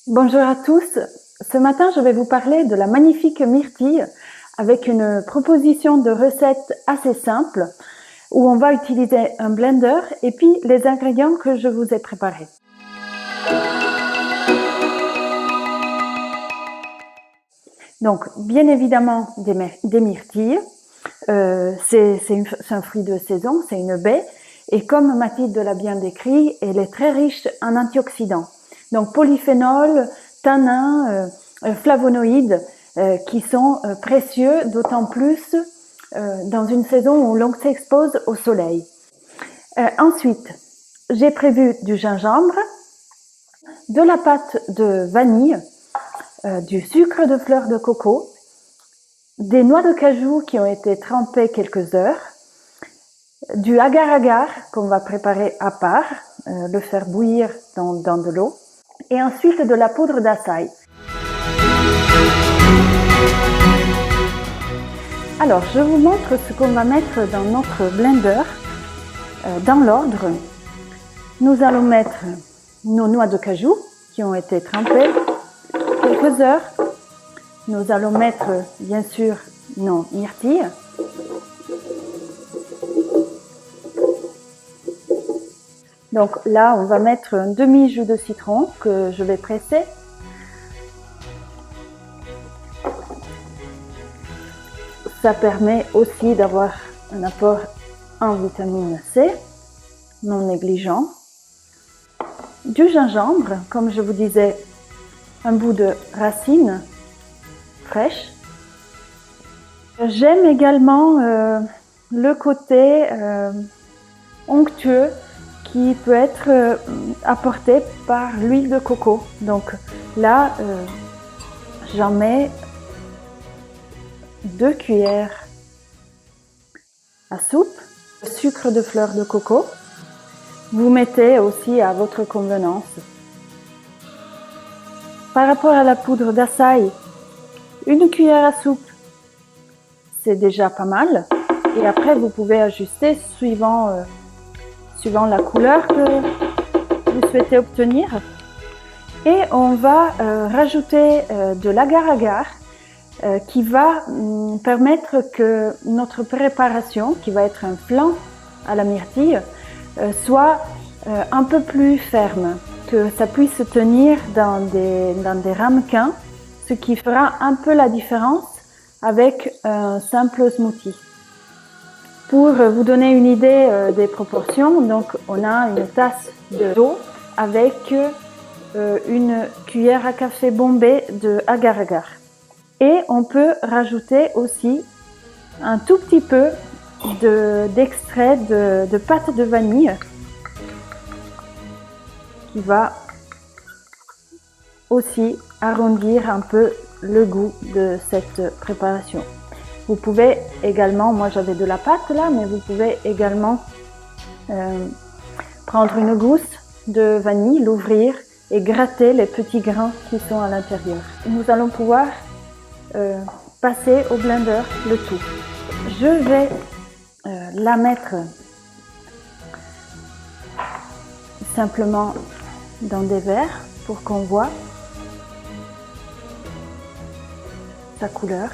Bonjour à tous. Ce matin, je vais vous parler de la magnifique myrtille avec une proposition de recette assez simple où on va utiliser un blender et puis les ingrédients que je vous ai préparés. Donc, bien évidemment, des myrtilles. C'est un fruit de saison, c'est une baie. Et comme Mathilde l'a bien décrit, elle est très riche en antioxydants. Donc, polyphénols, tanins, flavonoïdes, qui sont précieux, d'autant plus dans une saison où l'on s'expose au soleil. Ensuite, j'ai prévu du gingembre, de la pâte de vanille, du sucre de fleur de coco, des noix de cajou qui ont été trempées quelques heures, du agar-agar qu'on va préparer à part, le faire bouillir dans de l'eau, et ensuite de la poudre d'açaï. Alors, je vous montre ce qu'on va mettre dans notre blender. Dans l'ordre, nous allons mettre nos noix de cajou qui ont été trempées quelques heures. Nous allons mettre, bien sûr, nos myrtilles. Donc là, on va mettre un demi-jus de citron que je vais presser. Ça permet aussi d'avoir un apport en vitamine C, non négligeant. Du gingembre, comme je vous disais, un bout de racine fraîche. J'aime également le côté onctueux qui peut être apporté par l'huile de coco. Donc là, j'en mets 2 cuillères à soupe, sucre de fleur de coco. Vous mettez aussi à votre convenance. Par rapport à la poudre d'açaï, 1 cuillère à soupe, c'est déjà pas mal. Et après, vous pouvez ajuster suivant la couleur que vous souhaitez obtenir. Et on va rajouter de l'agar-agar qui va permettre que notre préparation, qui va être un flan à la myrtille, soit un peu plus ferme, que ça puisse se tenir dans des ramequins, ce qui fera un peu la différence avec un simple smoothie. Pour vous donner une idée des proportions, donc on a une tasse d'eau avec une cuillère à café bombée de agar-agar. Et on peut rajouter aussi un tout petit peu d'extrait de pâte de vanille qui va aussi arrondir un peu le goût de cette préparation. Vous pouvez également, moi j'avais de la pâte là, mais vous pouvez également prendre une gousse de vanille, l'ouvrir et gratter les petits grains qui sont à l'intérieur. Nous allons pouvoir passer au blender le tout. Je vais la mettre simplement dans des verres pour qu'on voit sa couleur.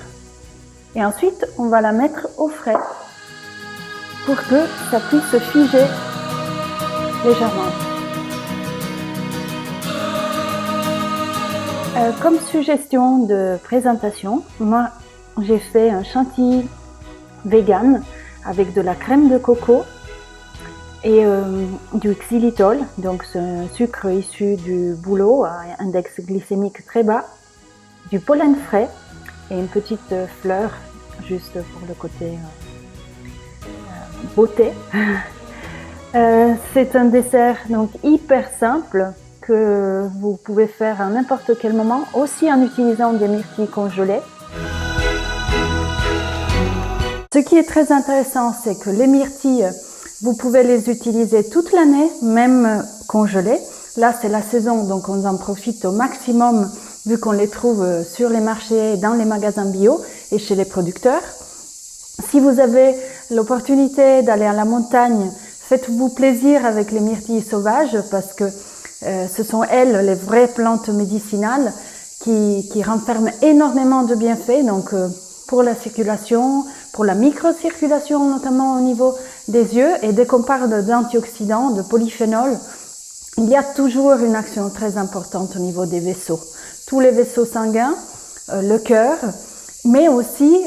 Et ensuite, on va la mettre au frais pour que ça puisse se figer légèrement. Comme suggestion de présentation, moi j'ai fait un chantilly vegan avec de la crème de coco et du xylitol, donc c'est un sucre issu du bouleau à index glycémique très bas, du pollen frais et une petite fleur juste pour le côté beauté. C'est un dessert donc hyper simple que vous pouvez faire à n'importe quel moment, aussi en utilisant des myrtilles congelées. Ce qui est très intéressant, c'est que les myrtilles, vous pouvez les utiliser toute l'année, même congelées. Là, c'est la saison, donc on en profite au maximum vu qu'on les trouve sur les marchés, dans les magasins bio et chez les producteurs. Si vous avez l'opportunité d'aller à la montagne, faites-vous plaisir avec les myrtilles sauvages parce que Ce sont elles, les vraies plantes médicinales, qui renferment énormément de bienfaits, donc pour la circulation, pour la microcirculation, notamment au niveau des yeux. Et dès qu'on parle d'antioxydants, de polyphénols, il y a toujours une action très importante au niveau des vaisseaux. Tous les vaisseaux sanguins, le cœur, mais aussi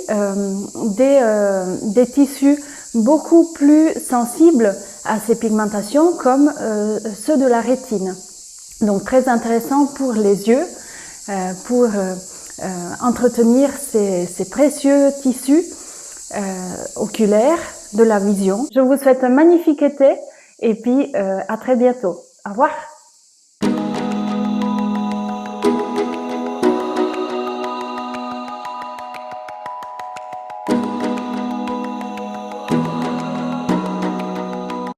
des tissus beaucoup plus sensibles à ces pigmentations comme ceux de la rétine. Donc très intéressant pour les yeux, pour entretenir ces précieux tissus oculaires de la vision. Je vous souhaite un magnifique été et puis à très bientôt. Au revoir.